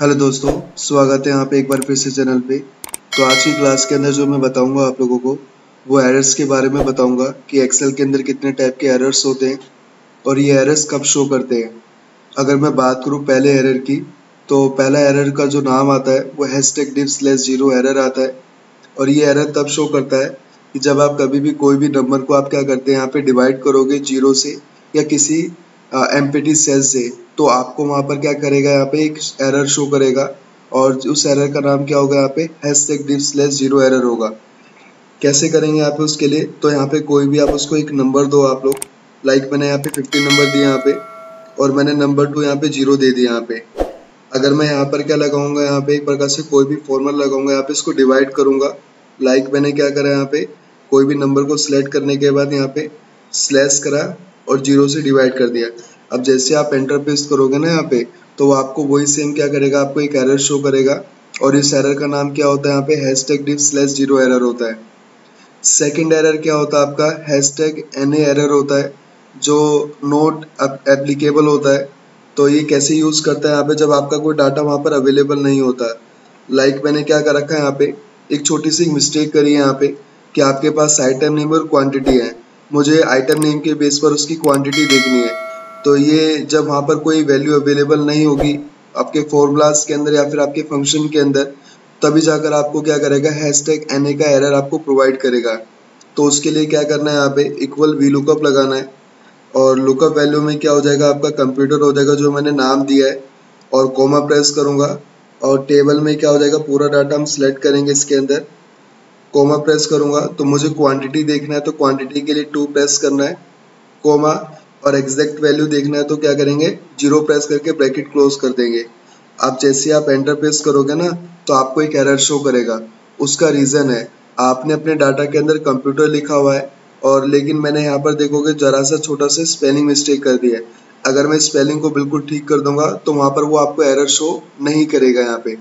Hello दोस्तों, स्वागत है यहाँ पे एक बार फिर से चैनल पे। तो आज की क्लास के अंदर जो मैं बताऊंगा आप लोगों को वो एरर्स के बारे में बताऊंगा कि एक्सेल के अंदर कितने टाइप के एरर्स होते हैं और ये एरर्स कब शो करते हैं। अगर मैं बात करूँ पहले एरर की, तो पहला एरर का जो नाम आता है वो #div/0 एरर आता है। और ये एरर तब शो करता है कि जब आप कभी भी कोई भी नंबर को आप क्या करते हैं यहाँ पे डिवाइड करोगे जीरो से या किसी एम्प्टी सेल से, तो आपको वहाँ पर क्या करेगा, यहाँ पे एक एरर शो करेगा और उस एरर का नाम क्या होगा, यहाँ पे #div/0 एरर होगा। कैसे करेंगे यहाँ पे उसके लिए, तो यहाँ पे कोई भी आप उसको एक नंबर दो आप लोग। लाइक मैंने यहाँ पे 50 नंबर दिया यहाँ पे और मैंने नंबर 2 यहाँ पे 0 दे दिया यहाँ पे। अगर मैं यहाँ पर क्या लगाऊंगा, यहाँ पे एक प्रकार से कोई भी फॉर्मूला लगाऊंगा, यहाँ पे इसको डिवाइड करूंगा। लाइक मैंने क्या करा, यहाँ पे कोई भी नंबर को सिलेक्ट करने के बाद यहाँ पे स्लैश करा और 0 से डिवाइड कर दिया। अब जैसे आप एंटर प्रेस करोगे ना यहाँ पे, तो वो आपको वही सेम क्या करेगा, आपको एक एरर शो करेगा और इस एरर का नाम क्या होता है, यहाँ पे #div/0 एरर होता है। सेकंड एरर क्या होता है आपका, #na एरर होता है जो नॉट एप्लीकेबल होता है। तो ये कैसे यूज करता है यहाँ पे, जब आपका कोई डाटा वहाँ पर अवेलेबल नहीं होता। लाइक मैंने क्या कर रखा है, यहाँ पे एक छोटी सी मिस्टेक करी है यहाँ पे कि आपके पास आइटम नेम और क्वांटिटी है। मुझे आइटम नेम के बेस पर उसकी क्वांटिटी देखनी है। तो ये जब वहाँ पर कोई वैल्यू अवेलेबल नहीं होगी आपके फॉर्मूलाज के अंदर या फिर आपके फंक्शन के अंदर, तभी जाकर आपको क्या करेगा, #na का एरर आपको प्रोवाइड करेगा। तो उसके लिए क्या करना है, यहाँ पे इक्वल VLOOKUP लगाना है और लुकअप वैल्यू में क्या हो जाएगा, आपका कंप्यूटर हो जाएगा जो मैंने नाम दिया है, और कोमा प्रेस करूंगा और टेबल में क्या हो जाएगा, पूरा डाटा हम सिलेक्ट करेंगे इसके अंदर। कोमा प्रेस करूंगा तो मुझे क्वांटिटी देखना है, तो क्वांटिटी के लिए 2 प्रेस करना है, कोमा, और एग्जैक्ट वैल्यू देखना है तो क्या करेंगे, 0 प्रेस करके ब्रैकेट क्लोज कर देंगे। अब जैसे आप एंटर प्रेस करोगे ना, तो आपको एक एरर शो करेगा। उसका रीजन है, आपने अपने डाटा के अंदर कंप्यूटर लिखा हुआ है और लेकिन मैंने यहाँ पर देखोगे जरा सा छोटा सा स्पेलिंग मिस्टेक कर दिया है। अगर मैं स्पेलिंग को बिल्कुल ठीक कर दूंगा तो वहां पर वो आपको एरर शो नहीं करेगा यहाँ पे,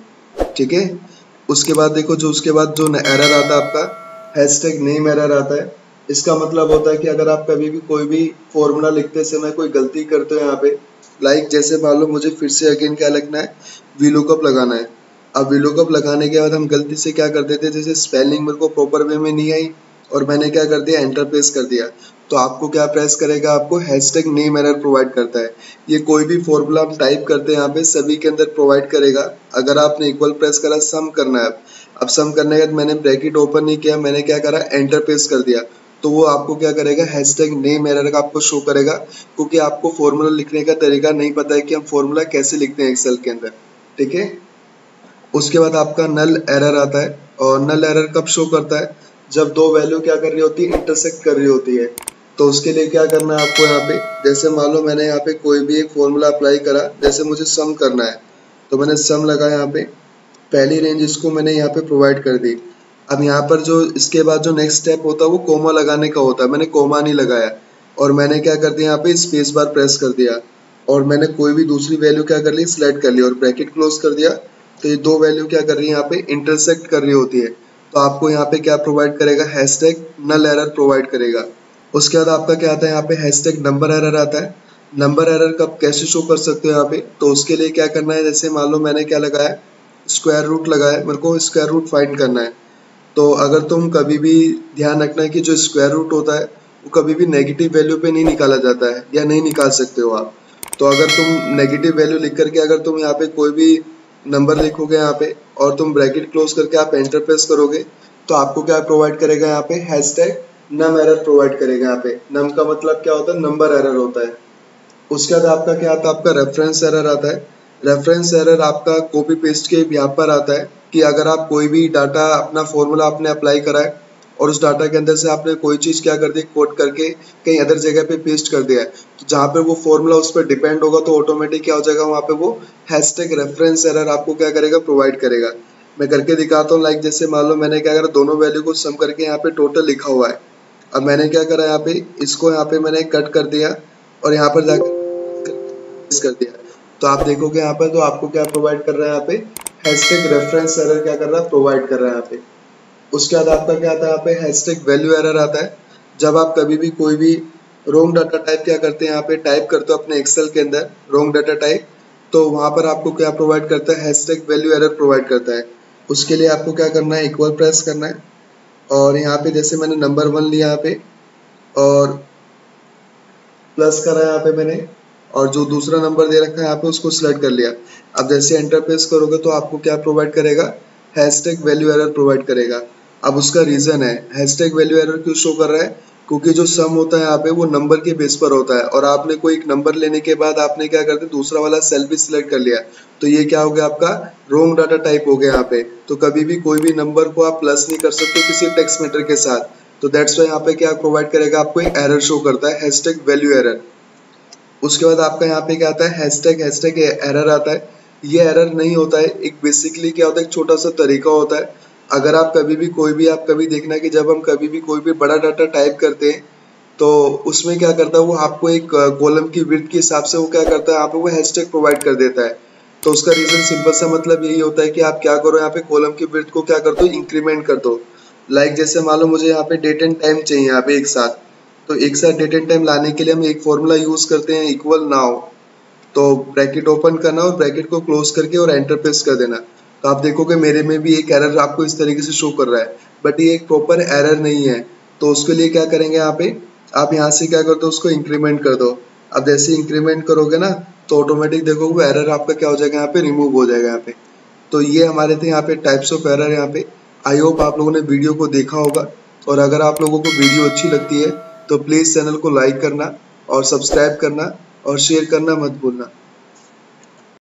ठीक है। उसके बाद देखो, जो उसके बाद जो एरर आता है आपका #name एरर आता है। इसका मतलब होता है कि अगर आप कभी भी कोई भी फॉर्मूला लिखते समय कोई गलती करते हो यहाँ पे, लाइक जैसे मान लो मुझे फिर से अगेन क्या लगना है, VLOOKUP लगाना है। अब VLOOKUप लगाने के बाद हम गलती से क्या कर देते हैं, जैसे स्पेलिंग मेरे को प्रॉपर वे में नहीं आई और मैंने क्या कर दिया, एंटर प्रेस कर दिया, तो आपको क्या प्रेस करेगा, आपको #name एरर प्रोवाइड करता है। ये कोई भी फॉर्मूला हम टाइप करते हैं यहाँ पे सभी के अंदर प्रोवाइड करेगा। अगर आपने इक्वल प्रेस करा, सम करना है। अब सम करने के बाद मैंने ब्रैकेट ओपन नहीं किया, मैंने क्या करा, एंटर प्रेस कर दिया, तो वो आपको क्या करेगा, #name एरर का आपको शो करेगा, क्योंकि आपको फॉर्मूला लिखने का तरीका नहीं पता है कि हम फॉर्मूला कैसे लिखते हैं एक्सेल के अंदर, ठीक है। उसके बाद आपका नल एरर आता है, और नल एरर कब शो करता है, जब दो वैल्यू क्या कर रही होती है, इंटरसेक्ट कर रही होती है। तो उसके लिए क्या करना है आपको, यहाँ पे जैसे मान लो मैंने यहाँ पे कोई भी एक फॉर्मूला अप्लाई करा, जैसे मुझे सम करना है तो मैंने सम लगा यहाँ पे, पहली रेंज इसको मैंने यहाँ पे प्रोवाइड कर दी। अब यहाँ पर जो इसके बाद जो नेक्स्ट स्टेप होता है वो कोमा लगाने का होता है, मैंने कोमा नहीं लगाया और मैंने क्या कर दिया, यहाँ पे स्पेस बार प्रेस कर दिया और मैंने कोई भी दूसरी वैल्यू क्या कर ली, सिलेक्ट कर ली और ब्रैकेट क्लोज कर दिया। तो ये दो वैल्यू क्या कर रही है, यहाँ पे इंटरसेक्ट कर रही होती है। तो आपको यहाँ पे क्या प्रोवाइड करेगा, #null एरर प्रोवाइड करेगा। उसके बाद आपका क्या आता है, यहाँ पे #नंबर एरर आता है। नंबर एरर कब कैसे शो कर सकते हो यहाँ पे, तो उसके लिए क्या करना है, जैसे मान लो मैंने क्या लगाया, स्क्वायर रूट लगाया, मेरे को स्क्वायर रूट फाइंड करना है। तो अगर तुम कभी भी ध्यान रखना है कि जो स्क्वायर रूट होता है वो कभी भी नेगेटिव वैल्यू पे नहीं निकाला जाता है या नहीं निकाल सकते हो आप। तो अगर तुम नेगेटिव वैल्यू लिख करके अगर तुम यहाँ पे कोई भी नंबर लिखोगे यहाँ पे और तुम ब्रैकेट क्लोज करके आप एंटर प्रेस करोगे, तो आपको क्या प्रोवाइड करेगा, यहाँ पे #num एरर प्रोवाइड करेगा। यहाँ पे नम का मतलब क्या होता है, नंबर एरर होता है। उसके बाद आपका क्या आता है, आपका रेफरेंस एरर आता है। रेफरेंस एरर आपका कॉपी पेस्ट के यहाँ पर आता है कि अगर आप कोई भी डाटा अपना फॉर्मूला आपने अप्लाई करा है और उस डाटा के अंदर से आपने कोई चीज क्या कर दी, कोट करके कहीं अदर जगह पे पेस्ट कर दिया है, तो जहाँ पे वो फॉर्मूला उस पर डिपेंड होगा तो ऑटोमेटिक क्या हो जाएगा, वहाँ पे वो #रेफरेंस एरर आपको क्या करेगा, प्रोवाइड करेगा। मैं करके दिखाता हूँ। लाइक जैसे मान लो मैंने क्या करा, दोनों वैल्यू को सम करके यहाँ पे टोटल लिखा हुआ है। अब मैंने क्या करा, यहाँ पे इसको यहाँ पे मैंने कट कर दिया और यहाँ पर जाकर कर दिया। तो आप देखोगे यहाँ पर, तो आपको क्या प्रोवाइड कर रहा है, यहाँ पे #रेफरेंस एरर क्या कर रहा है, प्रोवाइड कर रहा है यहाँ पे। उसके बाद आपका क्या आता है, यहाँ पे #वैल्यू एरर आता है। जब आप कभी भी कोई भी रॉन्ग डाटा टाइप क्या करते हैं, यहाँ पे टाइप करते हो अपने एक्सेल के अंदर रॉन्ग डाटा टाइप, तो वहाँ पर आपको क्या प्रोवाइड करता है, हैशटैग वैल्यू एरर प्रोवाइड करता है। उसके लिए आपको क्या करना है, इक्वल प्रेस करना है और यहाँ पे जैसे मैंने नंबर 1 लिया यहाँ पे और प्लस करा यहाँ पे मैंने, और जो दूसरा नंबर दे रखा है यहाँ पे उसको सिलेक्ट कर लिया। अब जैसे एंटर प्रेस करोगे तो आपको क्या प्रोवाइड करेगा, हैशटैग वैल्यू एरर प्रोवाइड करेगा। अब उसका रीजन है, हैशटैग वैल्यू एरर क्यों शो कर रहा है, क्योंकि जो सम होता है यहाँ पे वो नंबर के बेस पर होता है और आपने कोई एक नंबर लेने के बाद आपने क्या करते दूसरा वाला सेल भी सिलेक्ट कर लिया, तो ये क्या हो गया, आपका रॉन्ग डाटा टाइप हो गया यहाँ पे। तो कभी भी कोई भी नंबर को आप प्लस नहीं कर सकते किसी टेक्स्ट मैटर के साथ, तो दैट्स वाई यहाँ पे क्या प्रोवाइड करेगा, आपको एक एरर शो करता है, हैशटैग वैल्यू एरर। उसके बाद आपका यहाँ पे क्या आता है, हैशटैग एरर आता है। ये एरर नहीं होता है, एक बेसिकली क्या होता है, एक छोटा सा तरीका होता है। अगर आप कभी भी आप कभी देखना कि जब हम कभी भी कोई भी बड़ा डाटा टाइप करते हैं तो उसमें क्या करता है, वो आपको एक कॉलम की विड्थ के हिसाब से वो क्या करता है, यहाँ पे वो हैशटैग प्रोवाइड कर देता है। तो उसका रीजन सिंपल सा मतलब यही होता है कि आप क्या करो, यहाँ पे कॉलम की विड्थ को क्या कर दो, इंक्रीमेंट कर दो। लाइक जैसे मान लो मुझे यहाँ पे डेट एंड टाइम चाहिए यहाँ पे एक साथ, तो एक साथ डेट एंड टाइम लाने के लिए हम एक फॉर्मूला यूज करते हैं, इक्वल नाउ। तो ब्रैकेट ओपन करना और ब्रैकेट को क्लोज करके और एंटर प्रेस कर देना। तो आप देखोगे मेरे में भी एक एरर आपको इस तरीके से शो कर रहा है, बट ये एक प्रॉपर एरर नहीं है। तो उसके लिए क्या करेंगे, यहाँ पे आप यहाँ से क्या कर दो, उसको इंक्रीमेंट कर दो। अब जैसे इंक्रीमेंट करोगे ना तो ऑटोमेटिक देखोगे वो एरर आपका क्या हो जाएगा, यहाँ पे रिमूव हो जाएगा यहाँ पे। तो ये हमारे थे यहाँ पे टाइप्स ऑफ एरर यहाँ पे। आई होप आप लोगों ने वीडियो को देखा होगा, और अगर आप लोगों को वीडियो अच्छी लगती है तो प्लीज़ चैनल को लाइक करना और सब्सक्राइब करना और शेयर करना मत भूलना।